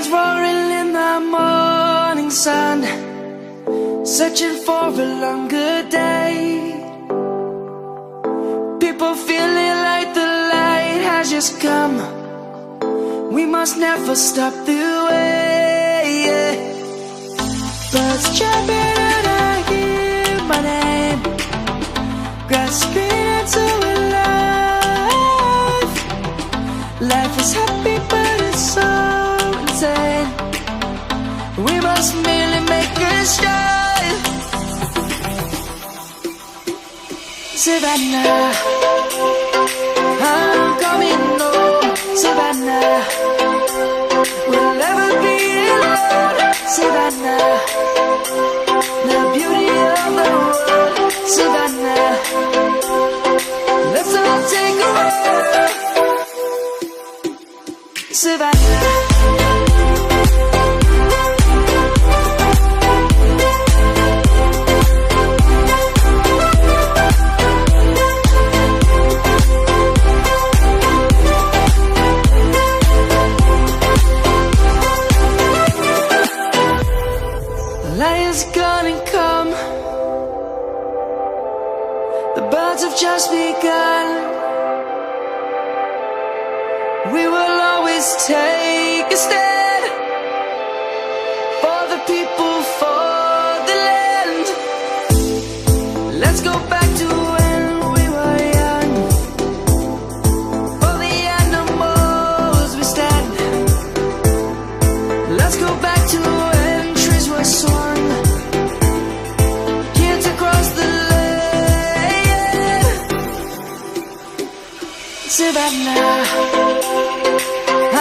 lions roaring in the morning sun, searching for a longer day. People feeling like the light has just come. We must never stop the way. Birds chirping and I hear my name, grasping into life. Life is happy but it's so insane. We must merely make a start. Savannah, I'm coming home. Savannah, we'll never be alone. Savannah, the beauty of the world. Savannah, let's all take a walk. Savannah. Lion's gonna come. The birds have just begun. We will always take a stand for the people, for the land. Let's go back to when we were young. For the animals we stand. Let's go back to when trees were swung, kids across the land. Savannah,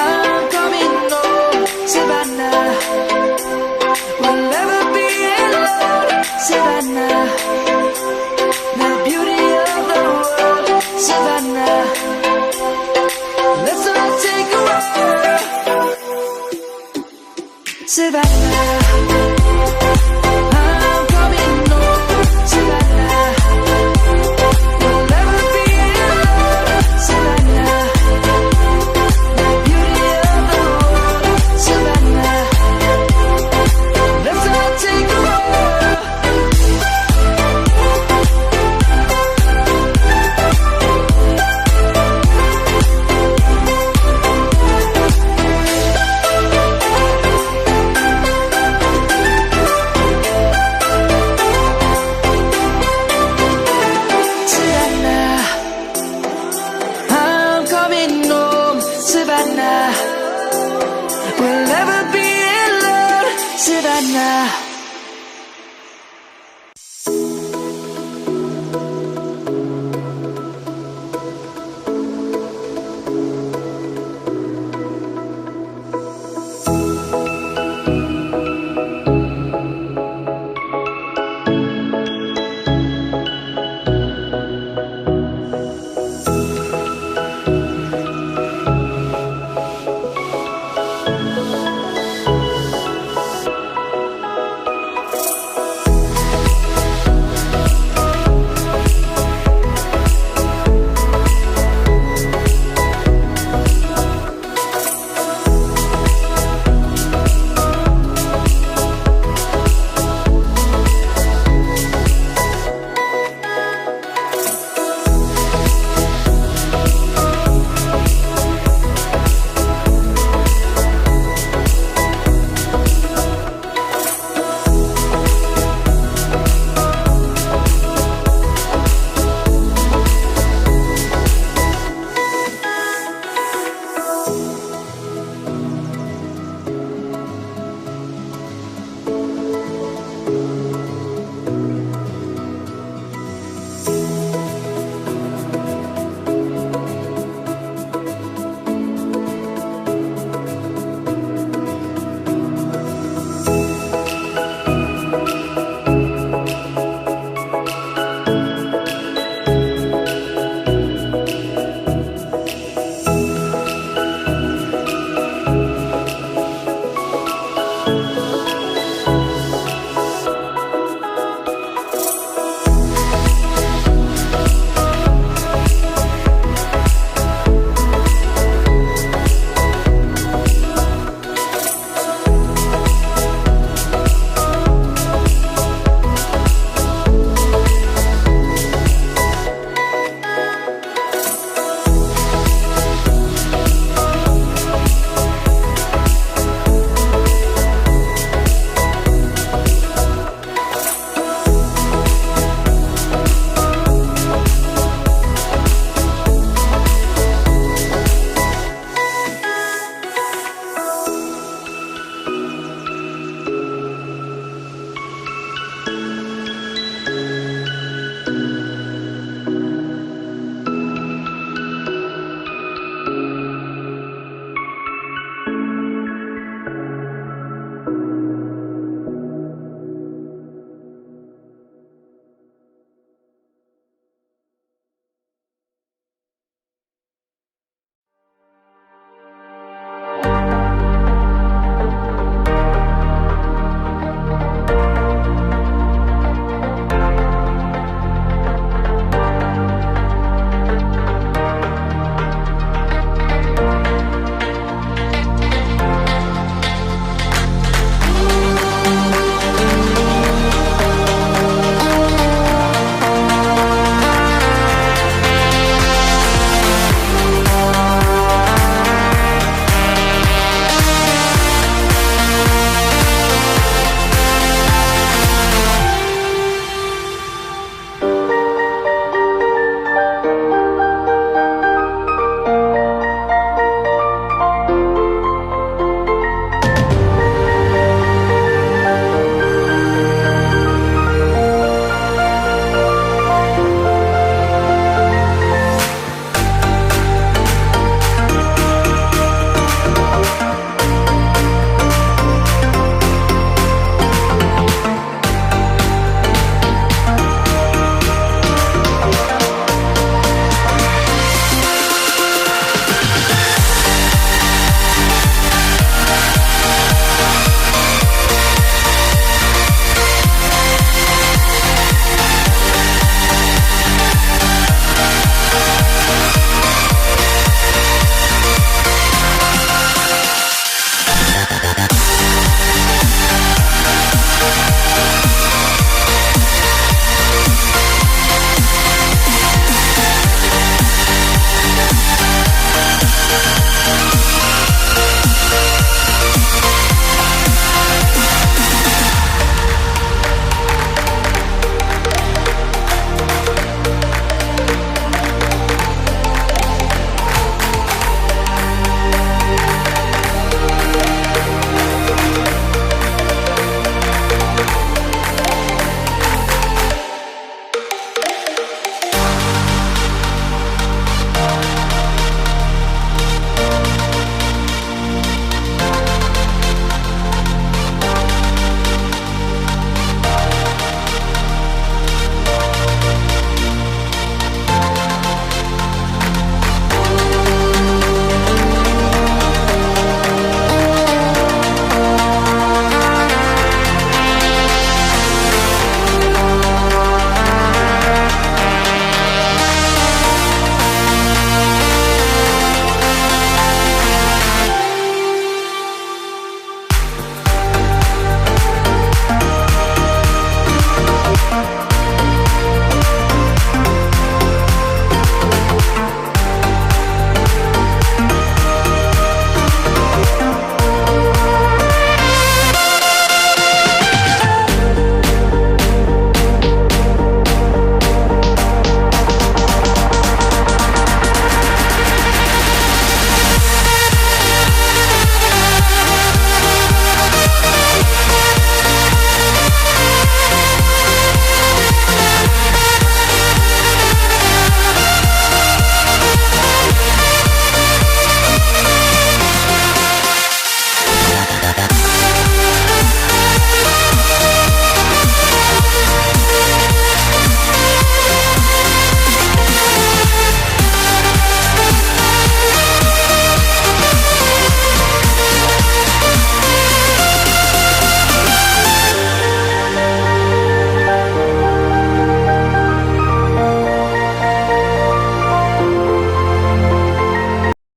I'm coming home. Savannah, we'll never be alone. Savannah, the beauty of the world. Savannah, let's all take a walk. Savannah, I'm coming home. Savannah, we'll never be alone. Savannah, the beauty of the world. Savannah, let's all take a walk. Savannah, I'm coming home. Savannah, we'll never be alone. Savannah.